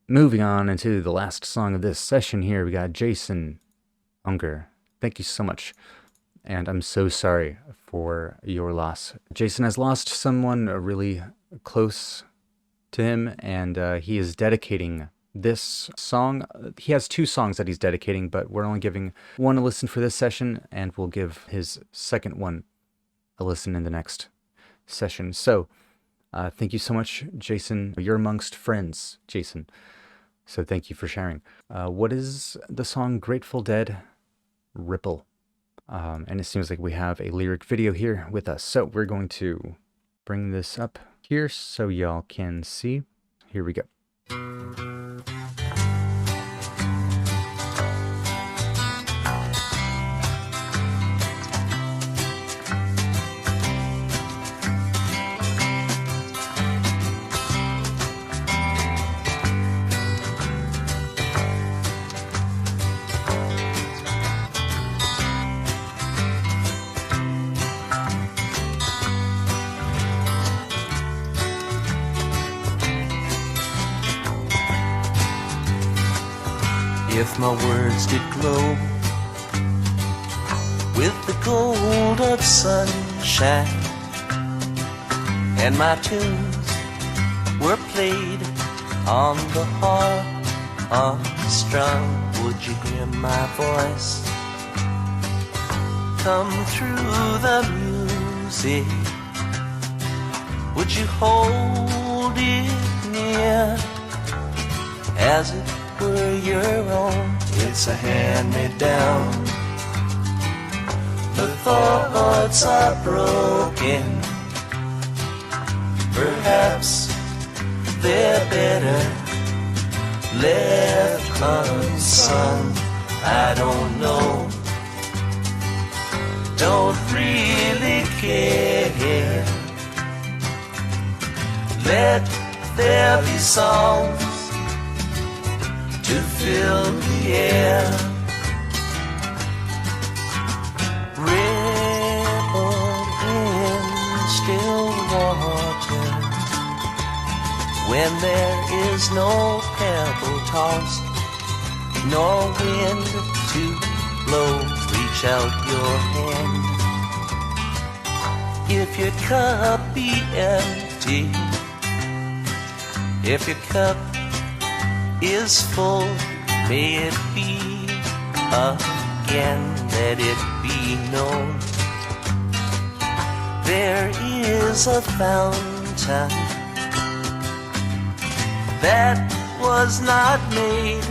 moving on into the last song of this session here, we got Jason Unger. Thank you so much. And I'm so sorry for your loss. Jason has lost someone really close to him, and he is dedicating this song. He has two songs that he's dedicating, but we're only giving one a listen for this session, and we'll give his second one a listen in the next session. So, thank you so much, Jason. You're amongst friends, Jason. So thank you for sharing. What is the song Grateful Dead? Ripple. And it seems like we have a lyric video here with us. So we're going to bring this up here so y'all can see. Here we go. If my words did glow with the gold of sunshine, and my tunes were played on the harp unstrung, would you hear my voice come through the music? Would you hold it near as it were your own? It's a hand-me-down. The thoughts are broken. Perhaps they're better left unsung. I don't know. Don't really care. Let there be songs to fill the air. Ripple in still water when there is no pebble tossed, nor wind to blow. Reach out your hand. If your cup be empty, if your cup is full, may it be again, let it be known. There is a fountain that was not made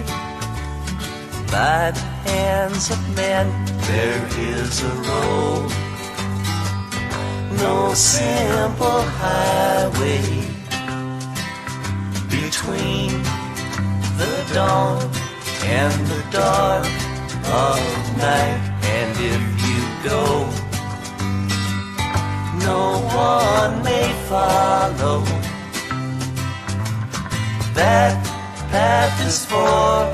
by the hands of men. There is a road, no simple highway between the dawn and the dark of night. And if you go, no one may follow. That path is for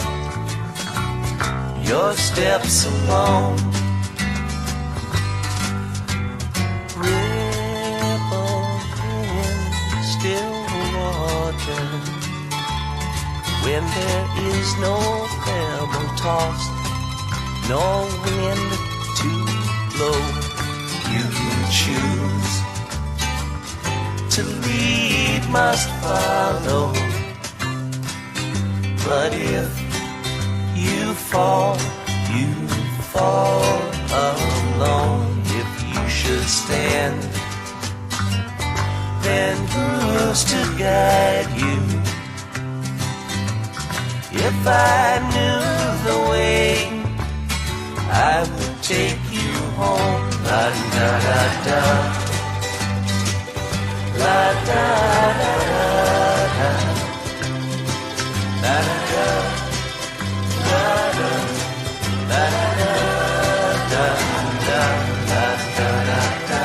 your steps alone. Ripple in still water when there is no pebble tossed, no wind to blow. You choose to lead, must follow. But if you fall alone. If you should stand, then who's to guide you? If I knew the way, I would take you home. La da da da, la da da da, la da da, la da, la da da da, la da da da,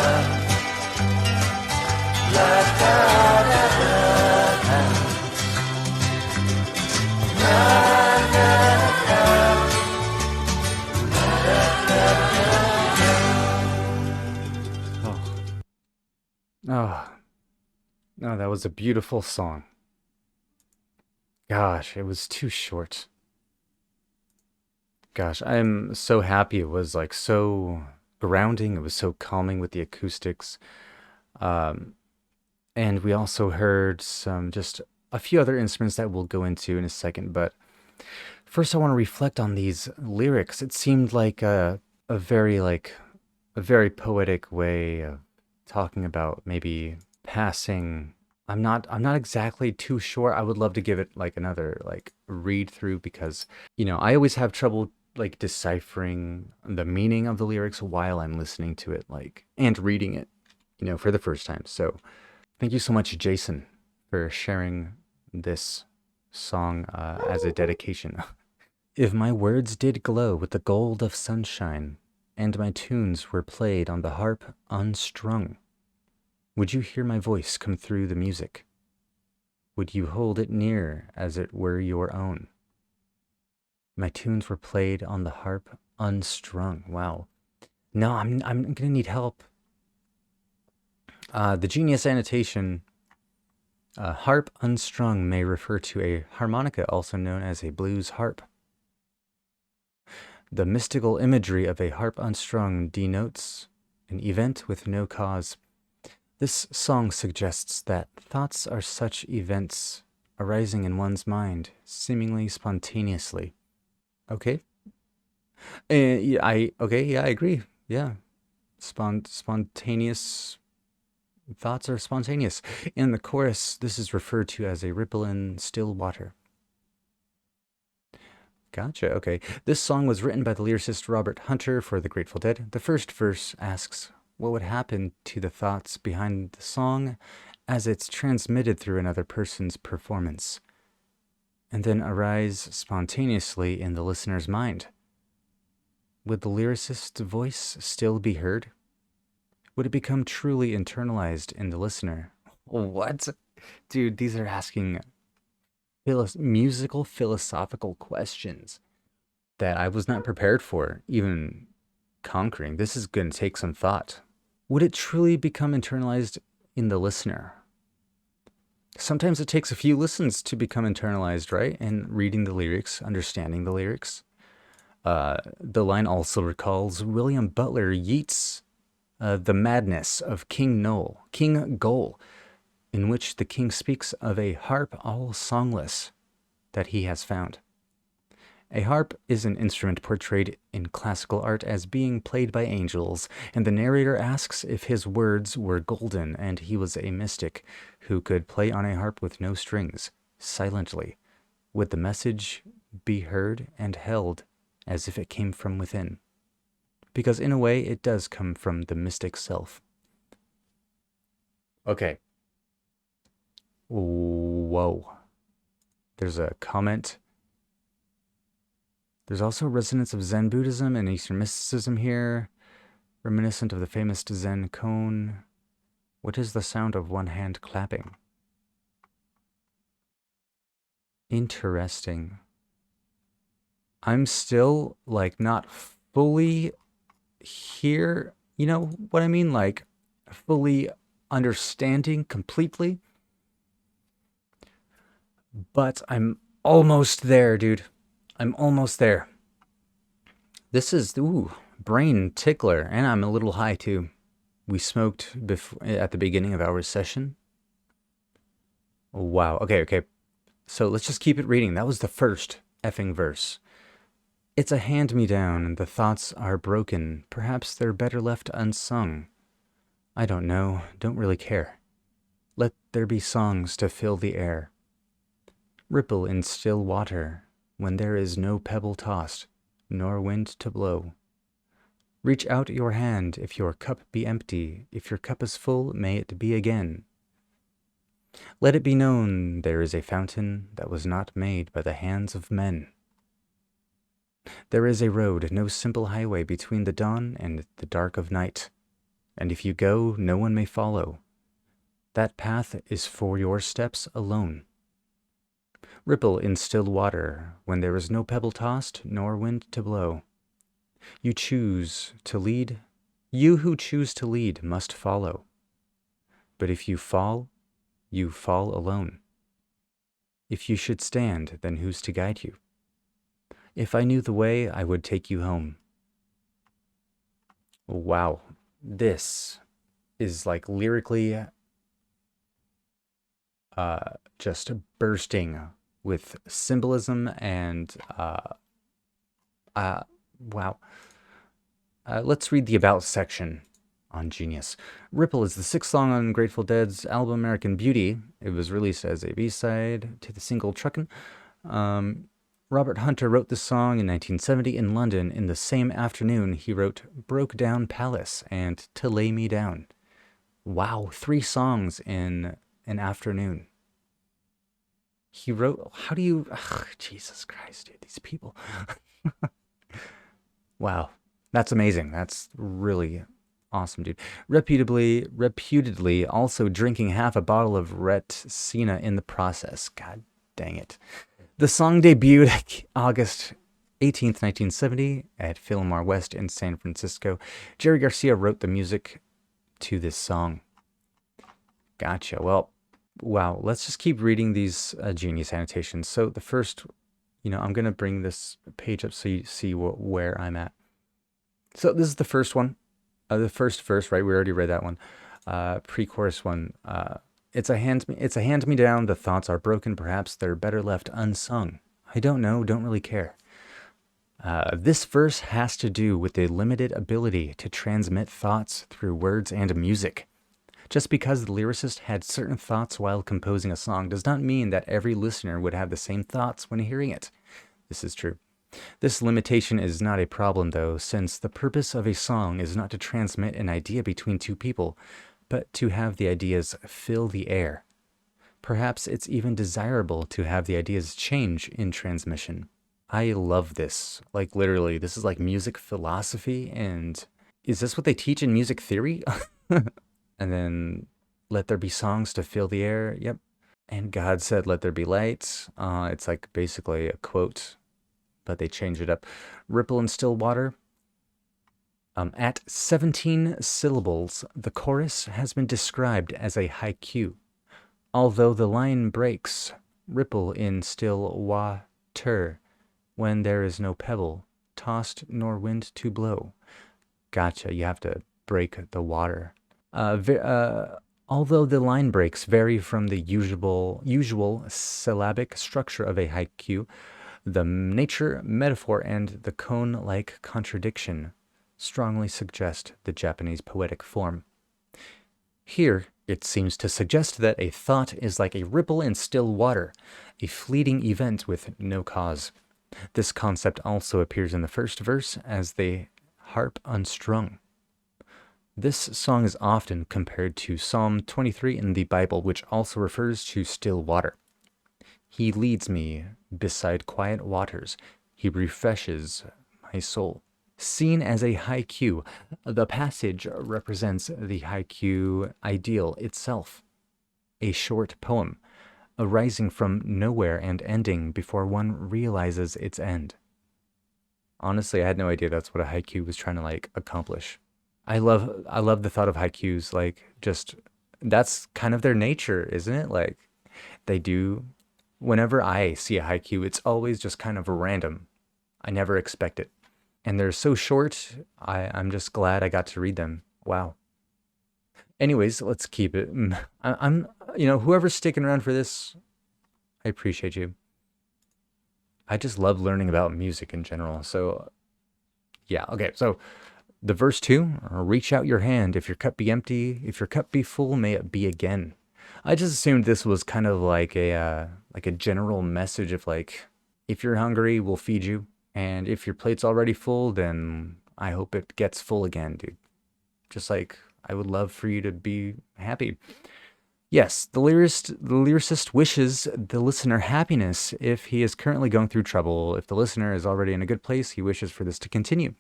la da da da. Oh, oh, that was a beautiful song. Gosh, it was too short. Gosh, I'm so happy. It was like so grounding. It was so calming with the acoustics. Um, and we also heard some just a few other instruments that we'll go into in a second. But first, I want to reflect on these lyrics. It seemed like a very a very poetic way of talking about maybe passing. I'm not exactly too sure. I would love to give it like another like read through because, I always have trouble like deciphering the meaning of the lyrics while I'm listening to it like and reading it, for the first time. So, thank you so much, Jason, for sharing this song as a dedication. If my words did glow with the gold of sunshine, and my tunes were played on the harp unstrung, would you hear my voice come through the music? Would you hold it near as it were your own? My tunes were played on the harp unstrung. Wow. No, I'm gonna need help. The Genius annotation, harp unstrung may refer to a harmonica, also known as a blues harp. The mystical imagery of a harp unstrung denotes an event with no cause. This song suggests that thoughts are such events arising in one's mind, seemingly spontaneously. Okay. Yeah, I agree. Yeah. Spontaneous thoughts are spontaneous. In the chorus, this is referred to as a ripple in still water. Gotcha. Okay. This song was written by the lyricist Robert Hunter for the Grateful Dead. The first verse asks what would happen to the thoughts behind the song as it's transmitted through another person's performance, and then arise spontaneously in the listener's mind. Would the lyricist's voice still be heard? Would it become truly internalized in the listener? What? Dude, these are asking musical philosophical questions that I was not prepared for, even conquering. This is going to take some thought. Would it truly become internalized in the listener? Sometimes it takes a few listens to become internalized, right? And reading the lyrics, understanding the lyrics. The line also recalls William Butler Yeats' The Madness of King Gol, in which the king speaks of a harp all songless that he has found. A harp is an instrument portrayed in classical art as being played by angels, and the narrator asks if his words were golden and he was a mystic who could play on a harp with no strings, silently. Would the message be heard and held as if it came from within? Because in a way, it does come from the mystic self. Okay. Whoa. There's a comment. There's also resonance of Zen Buddhism and Eastern mysticism here, reminiscent of the famous Zen koan. What is the sound of one hand clapping? Interesting. I'm still, like, not fully here, you know what I mean? Like, fully understanding completely. But I'm almost there, dude. I'm almost there. This is, brain tickler, and I'm a little high too. We smoked at the beginning of our session. Wow. Okay. So let's just keep it reading. That was the first effing verse. It's a hand-me-down, and the thoughts are broken. Perhaps they're better left unsung. I don't know. Don't really care. Let there be songs to fill the air. Ripple in still water, when there is no pebble tossed, nor wind to blow. Reach out your hand if your cup be empty. If your cup is full, may it be again. Let it be known there is a fountain that was not made by the hands of men. There is a road, no simple highway between the dawn and the dark of night. And if you go, no one may follow. That path is for your steps alone. Ripple in still water, when there is no pebble tossed, nor wind to blow. You who choose to lead must follow. But if you fall alone. If you should stand, then who's to guide you? If I knew the way, I would take you home. Wow. This is like lyrically just bursting with symbolism and wow. Let's read the About section on Genius. Ripple is the sixth song on Grateful Dead's album American Beauty. It was released as a B-side to the single Truckin'. Robert Hunter wrote this song in 1970 in London. In the same afternoon, he wrote Broke Down Palace and To Lay Me Down. Wow, 3 songs in an afternoon. He wrote, how do you, Jesus Christ, dude, these people. Wow, that's amazing. That's really awesome, dude. Reputedly also drinking half a bottle of Retsina in the process. God dang it. The song debuted August 18th, 1970 at Fillmore West in San Francisco. Jerry Garcia wrote the music to this song. Gotcha. Well, wow. Let's just keep reading these Genius annotations. So the first, I'm going to bring this page up so you see where I'm at. So this is the first one. The first verse, right? We already read that one. Pre-chorus one. It's a hand me down. The thoughts are broken. Perhaps they're better left unsung. I don't know. Don't really care. This verse has to do with the limited ability to transmit thoughts through words and music. Just because the lyricist had certain thoughts while composing a song does not mean that every listener would have the same thoughts when hearing it. This is true. This limitation is not a problem, though, since the purpose of a song is not to transmit an idea between two people, but to have the ideas fill the air. Perhaps it's even desirable to have the ideas change in transmission. I love this. Like, literally, this is like music philosophy, and is this what they teach in music theory? And then, let there be songs to fill the air. Yep. And God said, let there be light. It's like basically a quote, but they change it up. Ripple in still water. At 17 syllables, the chorus has been described as a haiku. Although the line breaks, ripple in still water, when there is no pebble, tossed nor wind to blow. Gotcha, you have to break the water. Although the line breaks vary from the usual syllabic structure of a haiku, the nature, metaphor, and the cone-like contradiction strongly suggest the Japanese poetic form. Here, it seems to suggest that a thought is like a ripple in still water, a fleeting event with no cause. This concept also appears in the first verse as the harp unstrung. This song is often compared to Psalm 23 in the Bible, which also refers to still water. He leads me beside quiet waters. He refreshes my soul. Seen as a haiku, the passage represents the haiku ideal itself. A short poem, arising from nowhere and ending before one realizes its end. Honestly, I had no idea that's what a haiku was trying to accomplish. I love the thought of haikus, just that's kind of their nature, isn't it? They do, whenever I see a haiku, it's always just kind of random. I never expect it. And they're so short, I'm just glad I got to read them. Wow. Anyways, let's keep it. I'm whoever's sticking around for this, I appreciate you. I just love learning about music in general. So, yeah, okay. So, the verse 2, reach out your hand. If your cup be empty, if your cup be full, may it be again. I just assumed this was kind of like a general message of if you're hungry, we'll feed you. And if your plate's already full, then I hope it gets full again, dude. Just I would love for you to be happy. Yes, the lyricist wishes the listener happiness if he is currently going through trouble. If the listener is already in a good place, he wishes for this to continue.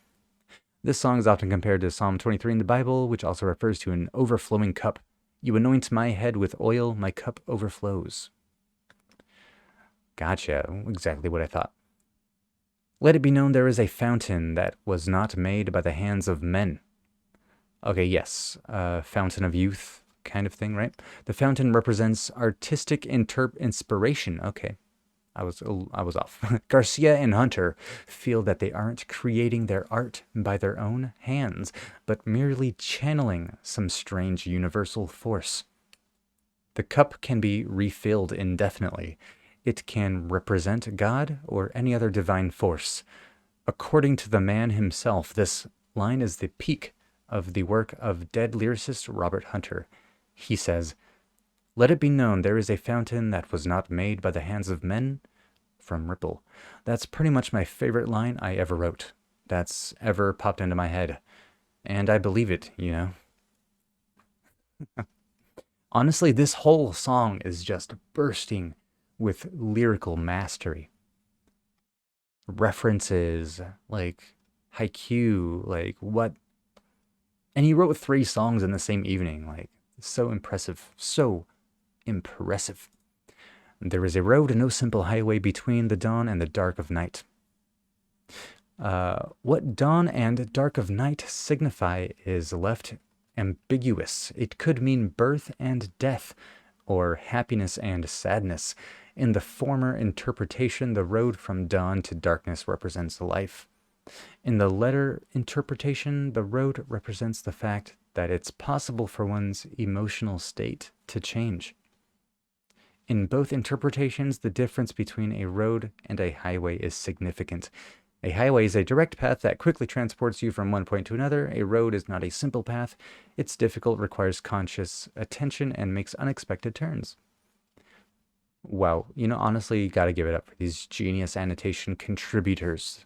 This song is often compared to Psalm 23 in the Bible, which also refers to an overflowing cup. You anoint my head with oil, my cup overflows. Gotcha, exactly what I thought. Let it be known there is a fountain that was not made by the hands of men. Okay, yes, fountain of youth kind of thing, right? The fountain represents artistic inspiration. Okay, I was off. Garcia and Hunter feel that they aren't creating their art by their own hands, but merely channeling some strange universal force. The cup can be refilled indefinitely. It can represent God or any other divine force. According to the man himself, this line is the peak of the work of dead lyricist Robert Hunter. He says, "Let it be known there is a fountain that was not made by the hands of men," from Ripple. That's pretty much my favorite line I ever wrote. That's ever popped into my head. And I believe it, you know. Honestly, this whole song is just bursting with lyrical mastery. References, like haiku, like what. And he wrote 3 songs in the same evening. Like, so impressive. So impressive. There is a road, no simple highway between the dawn and the dark of night. What dawn and dark of night signify is left ambiguous. It could mean birth and death, or happiness and sadness. In the former interpretation, the road from dawn to darkness represents life. In the latter interpretation, the road represents the fact that it's possible for one's emotional state to change. In both interpretations, the difference between a road and a highway is significant. A highway is a direct path that quickly transports you from one point to another. A road is not a simple path. It's difficult, requires conscious attention, and makes unexpected turns. Wow, you know, honestly, you gotta give it up for these genius annotation contributors.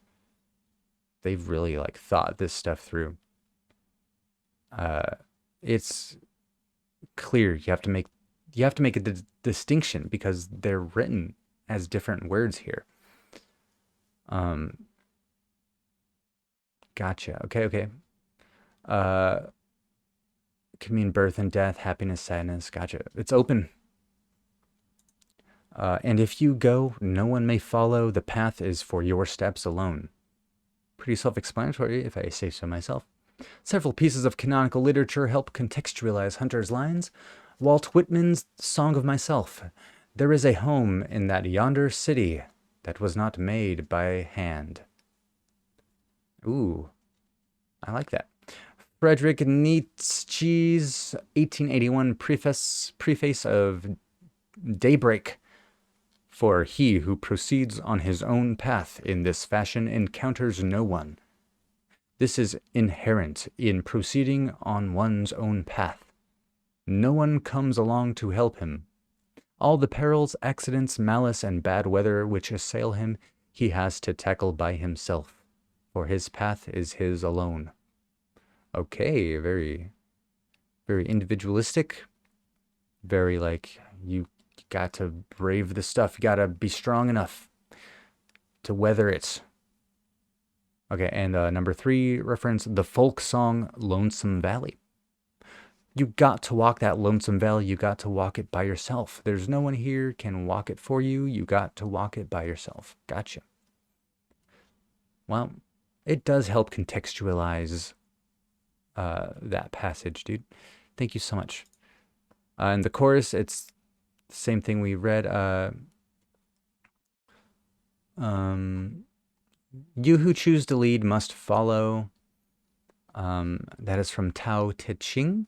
They've really, like, thought this stuff through. It's clear. You have to make a distinction because they're written as different words here. Gotcha. Okay. Could mean birth and death, happiness, sadness. Gotcha. It's open. And if you go, no one may follow. The path is for your steps alone. Pretty self-explanatory, if I say so myself. Several pieces of canonical literature help contextualize Hunter's lines. Walt Whitman's Song of Myself. There is a home in that yonder city that was not made by hand. Ooh, I like that. Friedrich Nietzsche's 1881 preface of Daybreak. For he who proceeds on his own path in this fashion encounters no one. This is inherent in proceeding on one's own path. No one comes along to help him. All the perils, accidents, malice, and bad weather which assail him, he has to tackle by himself, for his path is his alone. Okay, very, very individualistic. Very, like, you got to brave the stuff. You got to be strong enough to weather it. Okay, and number 3 reference, the folk song Lonesome Valley. You got to walk that lonesome valley. You got to walk it by yourself. There's no one here can walk it for you. You got to walk it by yourself. Gotcha. Well, it does help contextualize that passage, dude. Thank you so much. And the chorus, it's the same thing we read. You who choose to lead must follow. That is from Tao Te Ching.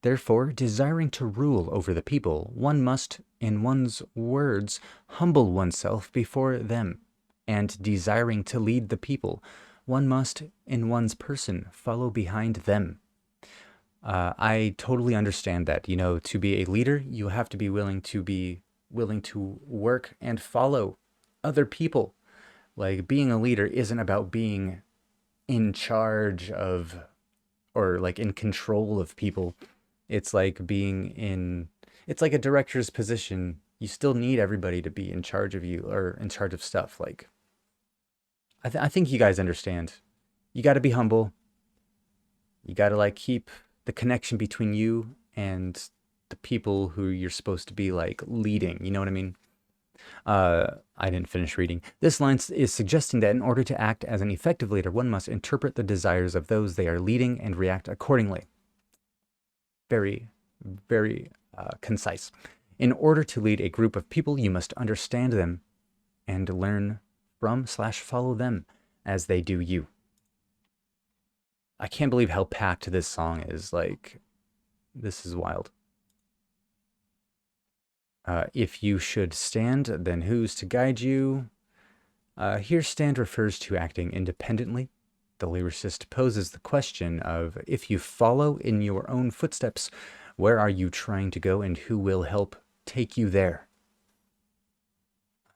Therefore, desiring to rule over the people, one must, in one's words, humble oneself before them. And desiring to lead the people, one must, in one's person, follow behind them. I totally understand that. You know, to be a leader, you have to be willing to work and follow other people. Like, being a leader isn't about being in charge of, or like in control of people. It's like it's like a director's position. You still need everybody to be in charge of you or in charge of stuff. Like, I think you guys understand. You got to be humble. You got to, like, keep the connection between you and the people who you're supposed to be, like, leading. You know what I mean? I didn't finish reading. This line is suggesting that in order to act as an effective leader, one must interpret the desires of those they are leading and react accordingly. Very, very concise. In order to lead a group of people, you must understand them and learn from/follow them as they do you. I can't believe how packed this song is. Like, this is wild. If you should stand, then who's to guide you? Here, stand refers to acting independently. The lyricist poses the question of, if you follow in your own footsteps, where are you trying to go and who will help take you there?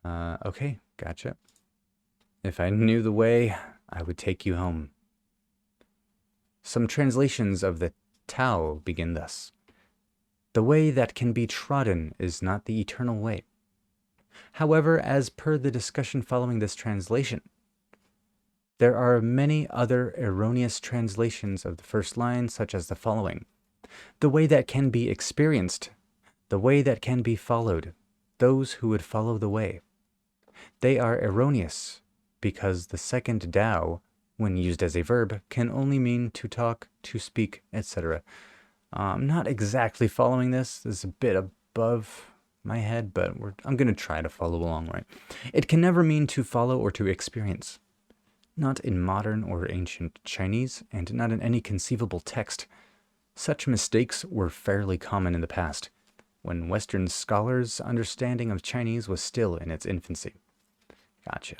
Okay, gotcha. If I knew the way, I would take you home. Some translations of the Tao begin thus. The way that can be trodden is not the eternal way. However, as per the discussion following this translation, there are many other erroneous translations of the first line, such as the following. The way that can be experienced, the way that can be followed, those who would follow the way. They are erroneous because the second Tao, when used as a verb, can only mean to talk, to speak, etc. I'm not exactly following this. This is a bit above my head, but I'm going to try to follow along, right? It can never mean to follow or to experience. Not in modern or ancient Chinese, and not in any conceivable text. Such mistakes were fairly common in the past, when Western scholars' understanding of Chinese was still in its infancy. Gotcha.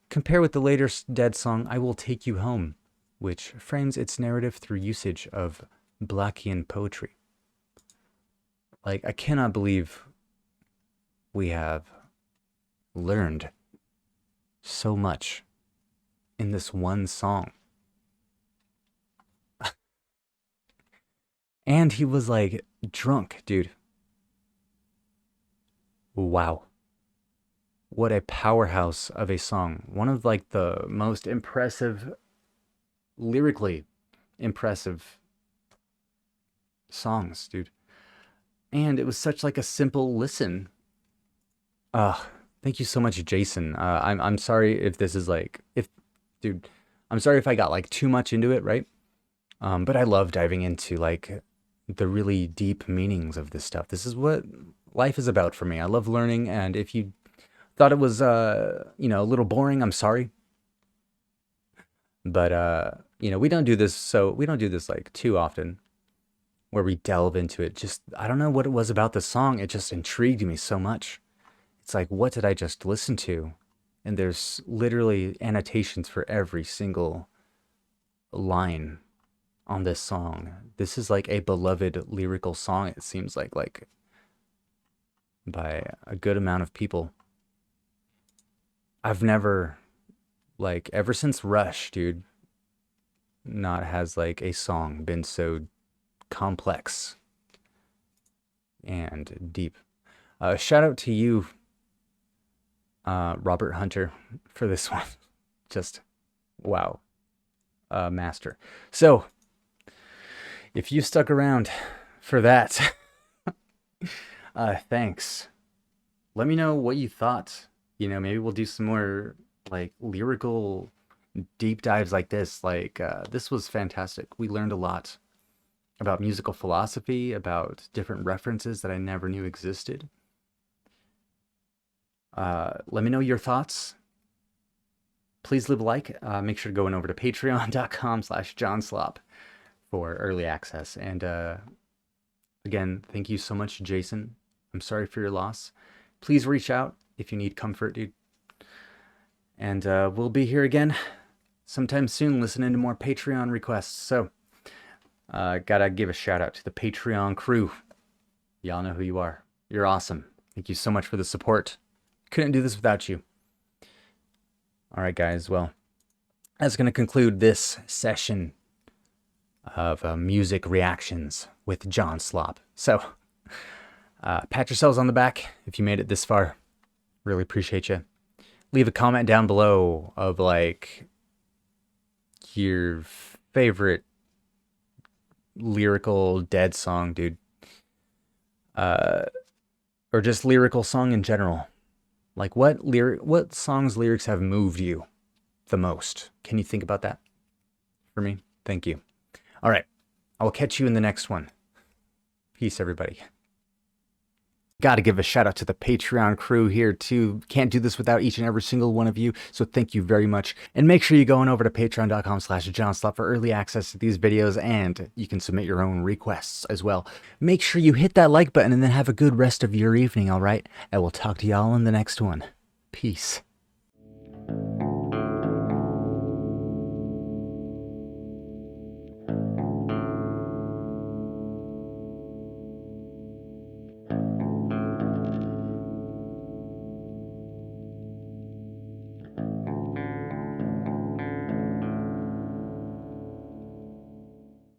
Compare with the later Dead song, I Will Take You Home, which frames its narrative through usage of Blackian poetry. Like, I cannot believe we have learned so much in this one song. And he was like drunk, dude. Wow. What a powerhouse of a song. One of like the most impressive, lyrically impressive songs, dude. And it was such like a simple listen. Thank you so much, Jason. I'm sorry if this is like, dude, I'm sorry if I got like too much into it, right? But I love diving into like the really deep meanings of this stuff. This is what life is about for me. I love learning, and if you thought it was a little boring, I'm sorry. But we don't do this like too often where we delve into it. Just, I don't know what it was about the song. It just intrigued me so much. It's like, what did I just listen to? And there's literally annotations for every single line on this song. This is like a beloved lyrical song, it seems like by a good amount of people. I've never, like, ever since Rush, dude, not has like a song been so complex and deep. Shout out to you, Robert Hunter, for this one. Just wow, master. So if you stuck around for that, thanks. Let me know what you thought. Maybe we'll do some more like lyrical deep dives like this. Like, this was fantastic. We learned a lot about musical philosophy, about different references that I never knew existed. Let me know your thoughts. Please leave a like. Make sure to go over to patreon.com/johnslop for early access. And again, thank you so much, Jason. I'm sorry for your loss. Please reach out if you need comfort, dude. And we'll be here again sometime soon, listening to more Patreon requests. So, gotta give a shout out to the Patreon crew. Y'all know who you are. You're awesome. Thank you so much for the support. Couldn't do this without you. All right, guys. Well, that's going to conclude this session of music reactions with John Slop. So, pat yourselves on the back if you made it this far. Really appreciate you. Leave a comment down below of like your favorite lyrical Dead song, dude. Or just lyrical song in general. Like what song's lyrics have moved you the most? Can you think about that for me? Thank you. All right. I will catch you in the next one. Peace, everybody. Got to give a shout out to the Patreon crew here too. Can't do this without each and every single one of you. So thank you very much. And make sure you go on over to patreon.com/JohnSlot for early access to these videos, and you can submit your own requests as well. Make sure you hit that like button and then have a good rest of your evening, all right? And we'll talk to y'all in the next one. Peace.